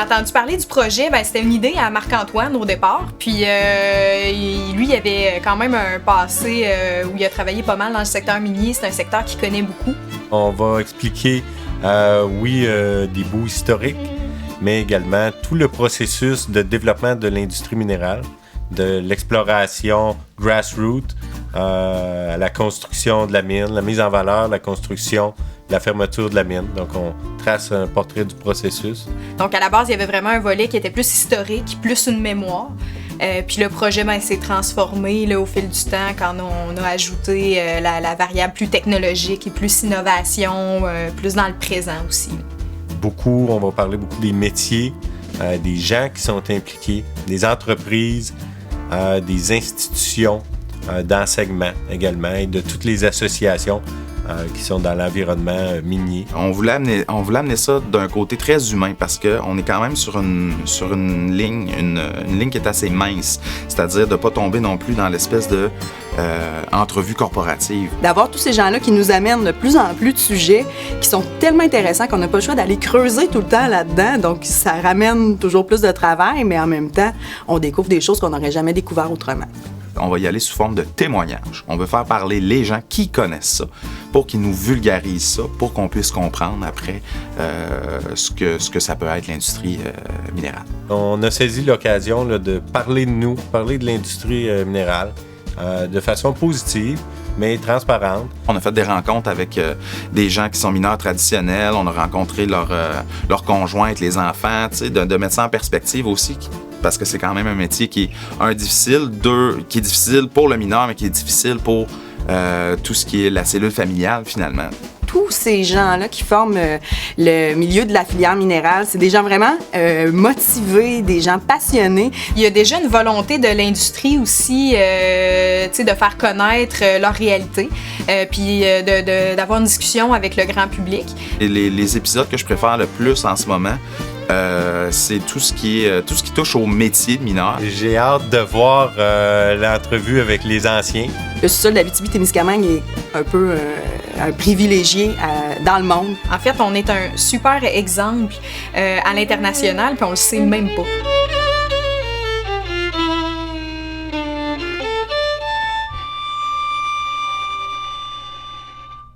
entendu parler du projet, c'était une idée à Marc-Antoine au départ. Puis lui, il avait quand même un passé où il a travaillé pas mal dans le secteur minier. C'est un secteur qu'il connaît beaucoup. On va expliquer, des bouts historiques, mais également tout le processus de développement de l'industrie minérale, de l'exploration grassroots à la construction de la mine, la mise en valeur, la construction, la fermeture de la mine. Donc, on trace un portrait du processus. Donc, à la base, il y avait vraiment un volet qui était plus historique, plus une mémoire. Puis le projet s'est transformé là, au fil du temps quand on a ajouté la variable plus technologique et plus innovation, plus dans le présent aussi. On va parler beaucoup des métiers, des gens qui sont impliqués, des entreprises, des institutions d'enseignement également et de toutes les associations qui sont dans l'environnement minier. On voulait amener ça d'un côté très humain parce qu'on est quand même sur une ligne qui est assez mince, c'est-à-dire de ne pas tomber non plus dans l'espèce de entrevue corporative. D'avoir tous ces gens-là qui nous amènent de plus en plus de sujets qui sont tellement intéressants qu'on n'a pas le choix d'aller creuser tout le temps là-dedans, donc ça ramène toujours plus de travail, mais en même temps, on découvre des choses qu'on n'aurait jamais découvertes autrement. On va y aller sous forme de témoignages. On veut faire parler les gens qui connaissent ça pour qu'ils nous vulgarisent ça, pour qu'on puisse comprendre après ce que ça peut être l'industrie minérale. On a saisi l'occasion là, de parler de nous, parler de l'industrie minérale de façon positive, mais transparente. On a fait des rencontres avec des gens qui sont mineurs traditionnels. On a rencontré leurs conjointes, les enfants, de mettre ça en perspective aussi. Parce que c'est quand même un métier qui est, difficile, qui est difficile pour le mineur, mais qui est difficile pour tout ce qui est la cellule familiale, finalement. Tous ces gens-là qui forment le milieu de la filière minérale, c'est des gens vraiment motivés, des gens passionnés. Il y a déjà une volonté de l'industrie aussi, de faire connaître leur réalité, puis d'avoir une discussion avec le grand public. Et les épisodes que je préfère le plus en ce moment, c'est tout ce qui touche au métier de mineur. J'ai hâte de voir l'entrevue avec les anciens. Le sous-sol d'Abitibi-Témiscamingue est un peu un privilégié dans le monde. En fait, on est un super exemple à l'international, puis on le sait même pas.